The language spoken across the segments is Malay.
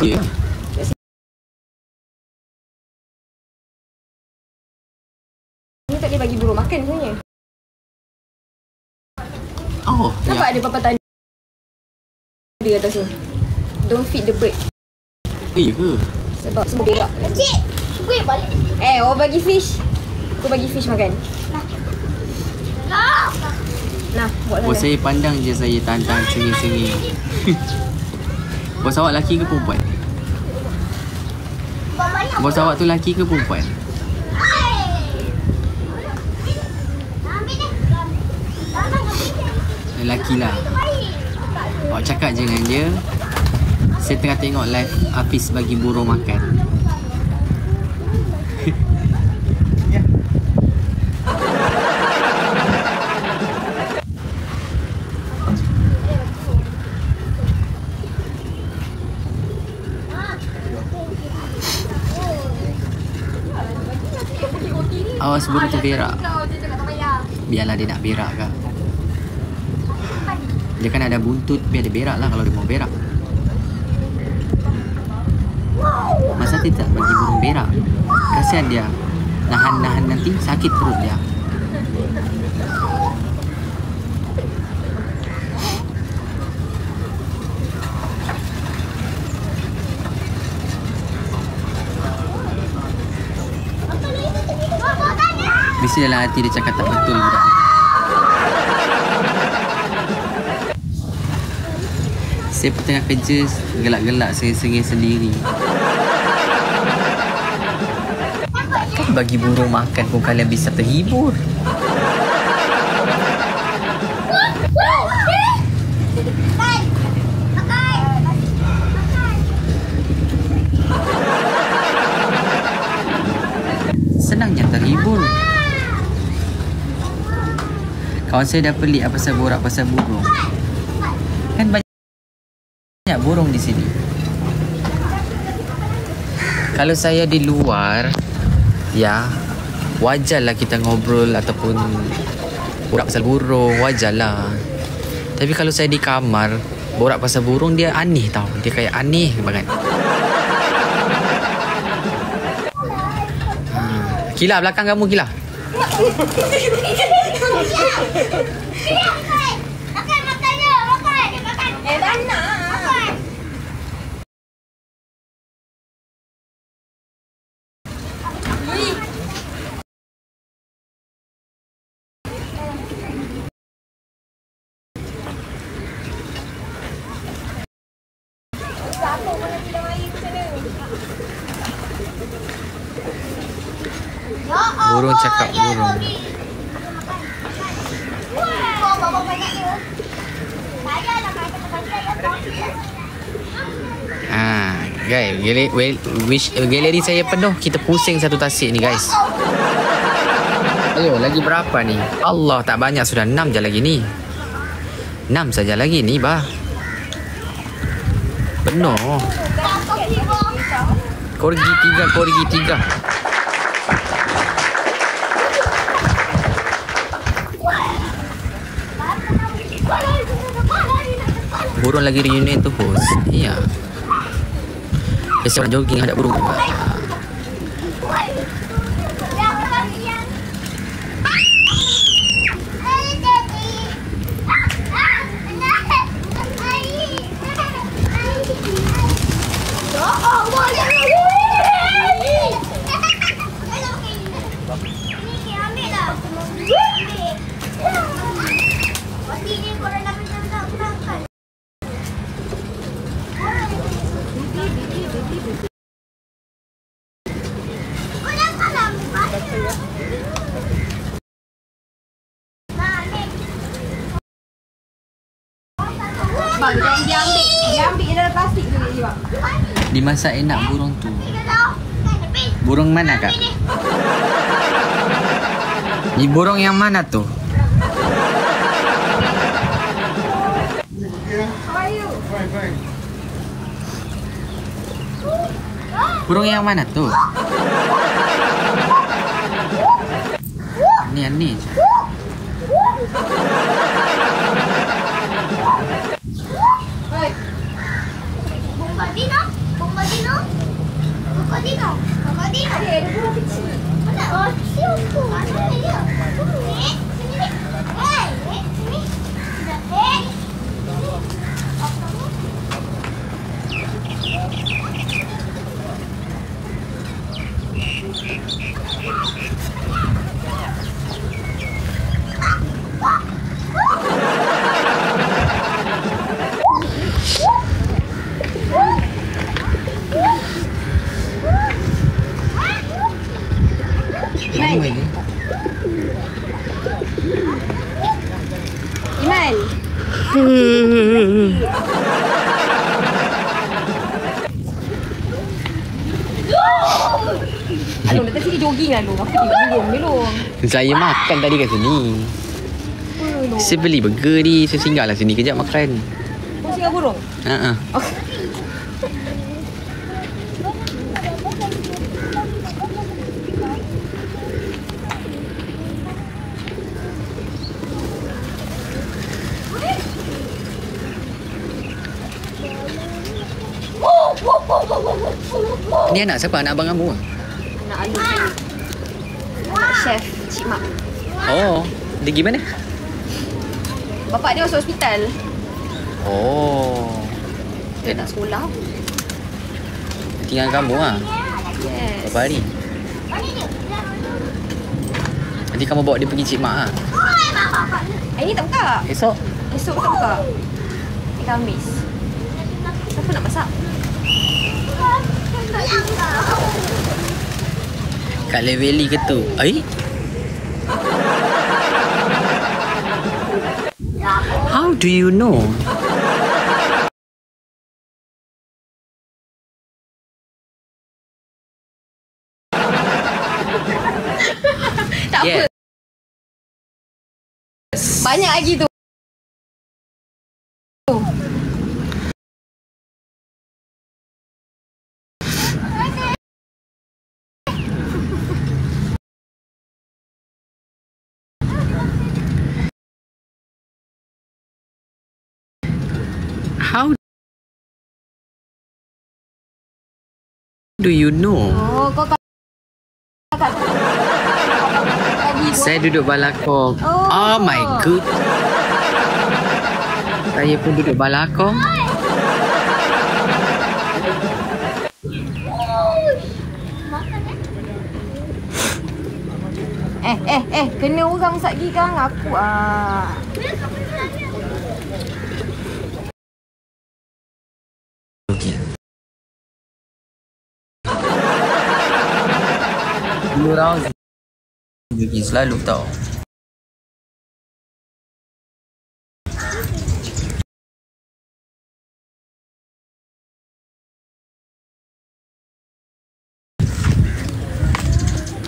Ya. Ni tak dia bagi burung makan sebenarnya. Oh, Nampak ada papan tanda dia atas tu. Don't feed the bird. Ya ke? Sebab semua berak. Cik, gue balik. Orang bagi fish. Aku bagi fish makan. Lah. Nah, buat Bos sana. saya pandang je saya tahan-tahan sengih-sengih. Bos awak lelaki ke perempuan? Bos awak tu lelaki ke perempuan? Lelaki lah. Awak cakap je dengan dia, saya tengah tengok live Hafiz bagi burung makan. Awas burung tu berak. Biarlah dia nak berak ke. Dia kan ada buntut, biar dia berak lah kalau dia mau berak. Masa dia tak bagi burung berak? Kasihan dia. Nahan-nahan nanti sakit perut dia. Mesti dalam hati dia cakap tak betul budak. Saya tengah kerja gelak-gelak sengih-sengih sendiri. Kan bagi burung makan pun kalian bisa terhibur. Senangnya terhibur. Kawan saya dah pelik pasal borak pasal burung. Kan banyak burung di sini. Kalau saya di luar, ya, wajarlah kita ngobrol ataupun borak pasal burung, wajarlah. Tapi kalau saya di kamar, borak pasal burung, dia aneh tau. Dia kayak aneh banget. Kila, belakang kamu Kila. Burung cakap burung. Guys, galeri saya penuh. Kita pusing satu tasik ni guys. Ayo, lagi berapa ni? Allah, tak banyak, sudah 6 je lagi ni. 6 saja lagi ni bah. Penuh. Korgi 3. Burung lagi reunion tu host. Iya. Biasa orang jogging ada burung juga. Bang, dia ambil dalam plastik tu dia, bang. Dimasak enak burung tu. Burung mana kak? Ni burung yang mana tu? Burung yang mana tu? Ni. Krokodilo? Krokodilo? Krokodilo? Krokodilo? Ada buah kecil. Mana? Oh, siapa? Mana dia? Sini. Sini. Hei, sini. Hei. Lama ni. Iman. Alung datang sini jogging Alung. Aku tengok burung ni Long. Saya makan tadi kat sini. Saya beli burger ni. Saya singgahlah sini kejap makan. Kau singgah burung? Ha. Ni anak siapa? Anak abang kamu? Anak Alung. Anak chef Cik Mak. Oh, dia pergi mana? Bapak dia masuk hospital. Oh. Dia tak sekolah. Tinggal kamu lah. Yes. Berapa hari? Nanti kamu bawa dia pergi Cik Mak lah. Hari ni tak buka. Esok? Esok tak buka. Hari Khamis. Siapa nak masak? Kat Leveli ke tu? How do you know? Tak Yeah. apa. Banyak lagi tu. How do you know? Oh, kau kakak. Saya duduk balakong. Oh my god. Saya pun duduk balakong. Kena orang sat gigi kan aku Orang pergi selalu tau.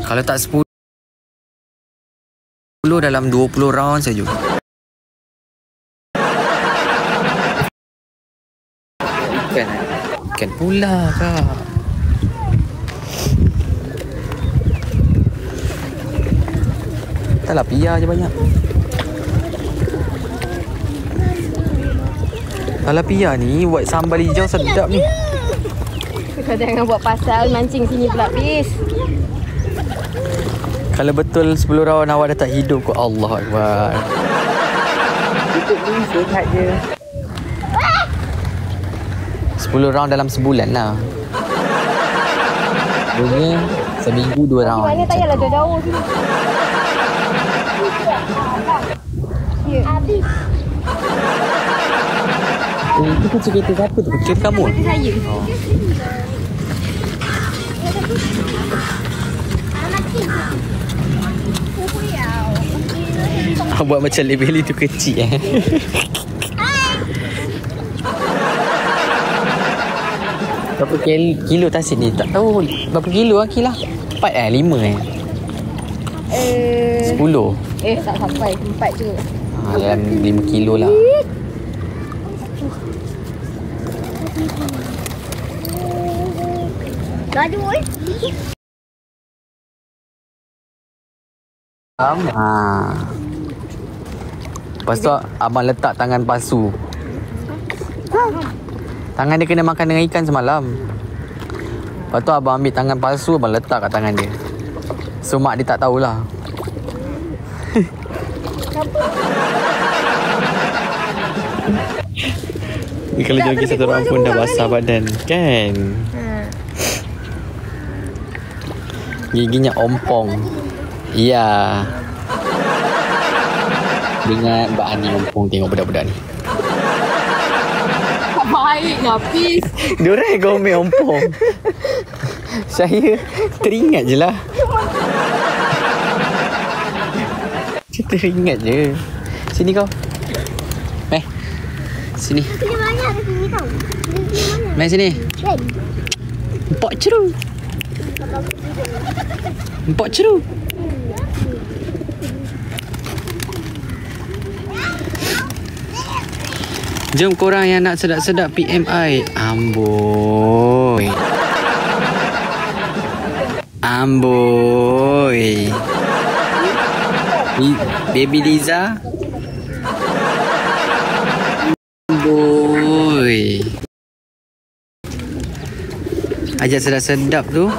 Kalau tak 10 dalam 20 round saja. Ikan pula kak. Tilapia je banyak. Tilapia ni buat sambal hijau sedap ni. Kau jangan buat pasal mancing sini pula please. Kalau betul 10 round awak dah tak hidup kau, Allah Akbar. Hidup ni sehat je. 10 round dalam sebulan lah. Sebenarnya seminggu 2 round. Mana tak payahlah jauh-jauh sini. Ya. Habis. Itu kan cerita siapa tu? Cerita kamu? Cerita saya. Oh. Buat macam Leveli tu kecil Berapa kilo tasit ni? Tak tahu berapa kilo Akil lah. 4 5 10 Tak sampai 4 je. dalam 5 kilo lah. Gaduh. Lepas tu abang letak tangan palsu. Tangan dia kena makan dengan ikan semalam. Lepas tu abang ambil tangan palsu, abang letak kat tangan dia. So mak dia tak tahulah. Ni kalau joget satu orang pun dah basah badan. Kan? Giginya ompong. Ya. Dengan Mbak Ani ompong. Tengok budak-budak ni. Tak baik Nafis. Diorang yang gomel ompong. Saya teringat je lah. Saya teringat je. Sini kau. Meh. Sini. Kena banyak kat sini tau. Meh sini. Kan? Empat ceru. Empat ceru. Jom korang yang nak sedap-sedap PMI. Amboi. Amboi. Baby Liza. Amboi. Ajak sedap-sedap tu.